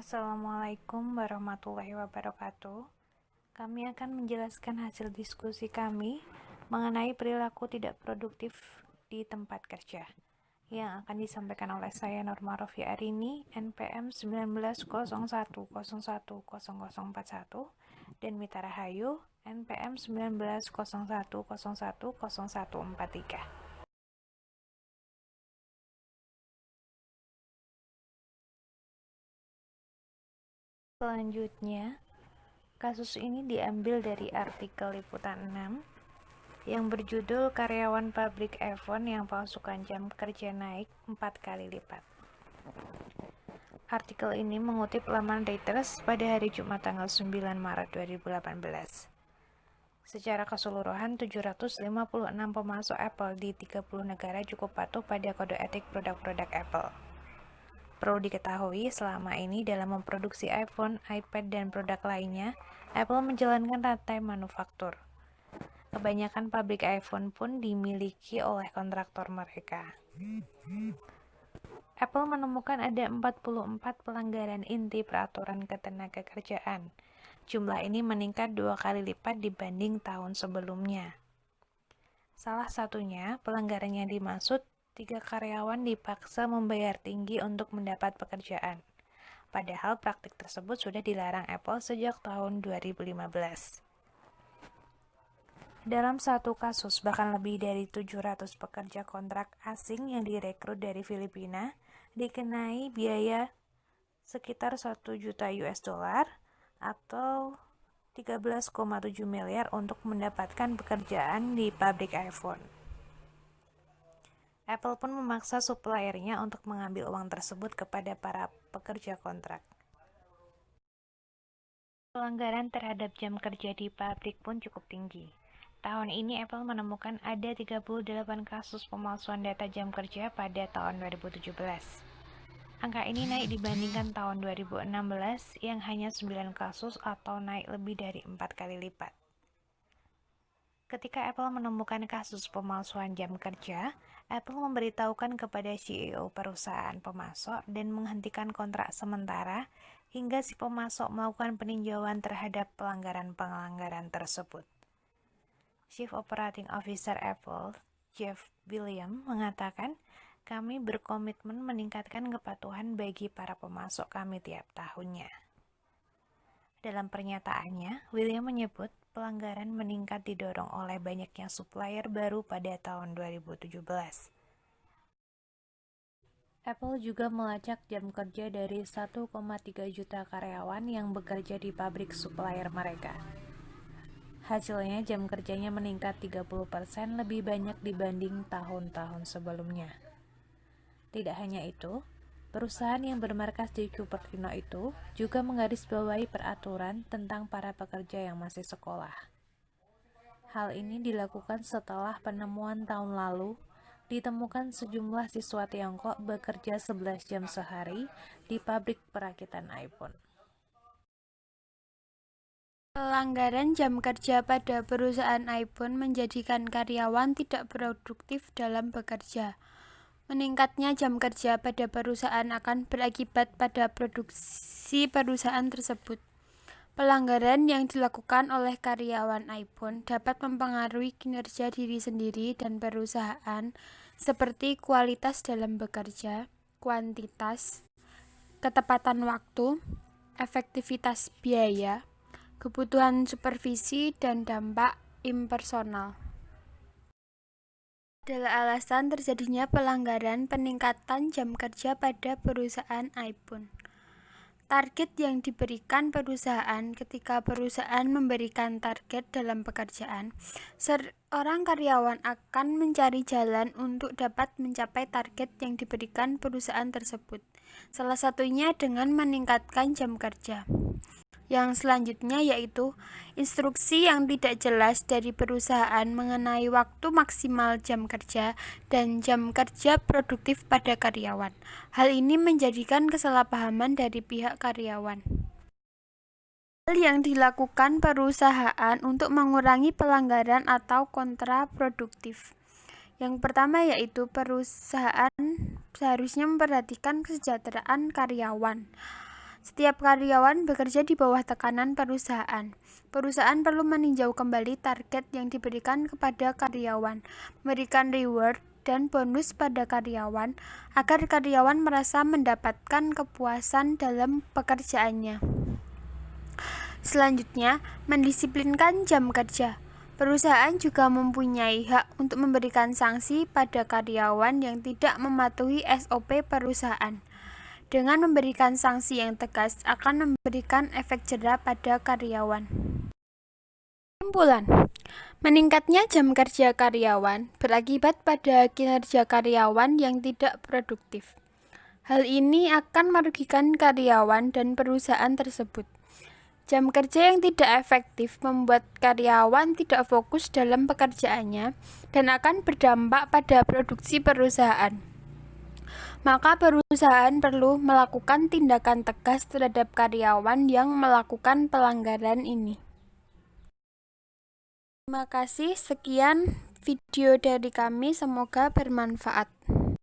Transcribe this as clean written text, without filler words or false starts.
Assalamualaikum warahmatullahi wabarakatuh. Kami akan menjelaskan hasil diskusi kami mengenai perilaku tidak produktif di tempat kerja yang akan disampaikan oleh saya Norma Rofi Arini, NPM 1901010041 dan Mita Rahayu, NPM 1901010143. Selanjutnya, kasus ini diambil dari artikel Liputan 6 yang berjudul Karyawan Pabrik iPhone yang palsukan jam kerja naik 4 kali lipat. Artikel ini mengutip laman Reuters pada hari Jumat tanggal 9 Maret 2018. Secara keseluruhan, 756 pemasok Apple di 30 negara cukup patuh pada kode etik produk-produk Apple. Perlu diketahui, selama ini dalam memproduksi iPhone, iPad, dan produk lainnya, Apple menjalankan rantai manufaktur. Kebanyakan pabrik iPhone pun dimiliki oleh kontraktor mereka. Apple menemukan ada 44 pelanggaran inti peraturan ketenagakerjaan. Jumlah ini meningkat 2 kali lipat dibanding tahun sebelumnya. Salah satunya, pelanggaran yang dimaksud 3 karyawan dipaksa membayar tinggi untuk mendapat pekerjaan. Padahal praktik tersebut sudah dilarang Apple sejak tahun 2015. Dalam satu kasus, bahkan lebih dari 700 pekerja kontrak asing yang direkrut dari Filipina dikenai biaya sekitar 1 juta US dollar atau 13,7 miliar untuk mendapatkan pekerjaan di pabrik iPhone. Apple pun memaksa suppliernya untuk mengambil uang tersebut kepada para pekerja kontrak. Pelanggaran terhadap jam kerja di pabrik pun cukup tinggi. Tahun ini Apple menemukan ada 38 kasus pemalsuan data jam kerja pada tahun 2017. Angka ini naik dibandingkan tahun 2016 yang hanya 9 kasus atau naik lebih dari 4 kali lipat. Ketika Apple menemukan kasus pemalsuan jam kerja, Apple memberitahukan kepada CEO perusahaan pemasok dan menghentikan kontrak sementara hingga si pemasok melakukan peninjauan terhadap pelanggaran-pelanggaran tersebut. Chief Operating Officer Apple, Jeff Williams, mengatakan, "Kami berkomitmen meningkatkan kepatuhan bagi para pemasok kami tiap tahunnya." Dalam pernyataannya, William menyebut pelanggaran meningkat didorong oleh banyaknya supplier baru pada tahun 2017. Apple juga melacak jam kerja dari 1,3 juta karyawan yang bekerja di pabrik supplier mereka. Hasilnya, jam kerjanya meningkat 30% lebih banyak dibanding tahun-tahun sebelumnya. Tidak hanya itu, perusahaan yang bermarkas di Cupertino itu juga menggarisbawahi peraturan tentang para pekerja yang masih sekolah. Hal ini dilakukan setelah penemuan tahun lalu ditemukan sejumlah siswa Tiongkok bekerja 11 jam sehari di pabrik perakitan iPhone. Pelanggaran jam kerja pada perusahaan iPhone menjadikan karyawan tidak produktif dalam bekerja. Meningkatnya jam kerja pada perusahaan akan berakibat pada produksi perusahaan tersebut. Pelanggaran yang dilakukan oleh karyawan iPhone dapat mempengaruhi kinerja diri sendiri dan perusahaan, seperti kualitas dalam bekerja, kuantitas, ketepatan waktu, efektivitas biaya, kebutuhan supervisi, dan dampak impersonal. Adalah alasan terjadinya pelanggaran peningkatan jam kerja pada perusahaan iPhone. Target yang diberikan perusahaan ketika perusahaan memberikan target dalam pekerjaan, seorang karyawan akan mencari jalan untuk dapat mencapai target yang diberikan perusahaan tersebut. Salah satunya dengan meningkatkan jam kerja. Yang selanjutnya yaitu instruksi yang tidak jelas dari perusahaan mengenai waktu maksimal jam kerja dan jam kerja produktif pada karyawan. Hal ini menjadikan kesalahpahaman dari pihak karyawan. Hal yang dilakukan perusahaan untuk mengurangi pelanggaran atau kontraproduktif. Yang pertama yaitu perusahaan seharusnya memperhatikan kesejahteraan karyawan. Setiap karyawan bekerja di bawah tekanan perusahaan. Perusahaan perlu meninjau kembali target yang diberikan kepada karyawan, memberikan reward dan bonus pada karyawan, agar karyawan merasa mendapatkan kepuasan dalam pekerjaannya. Selanjutnya, mendisiplinkan jam kerja. Perusahaan juga mempunyai hak untuk memberikan sanksi pada karyawan yang tidak mematuhi SOP perusahaan. Dengan memberikan sanksi yang tegas akan memberikan efek jera pada karyawan. Kesimpulan, meningkatnya jam kerja karyawan berakibat pada kinerja karyawan yang tidak produktif. Hal ini akan merugikan karyawan dan perusahaan tersebut. Jam kerja yang tidak efektif membuat karyawan tidak fokus dalam pekerjaannya dan akan berdampak pada produksi perusahaan. Maka perusahaan perlu melakukan tindakan tegas terhadap karyawan yang melakukan pelanggaran ini. Terima kasih, sekian video dari kami, semoga bermanfaat.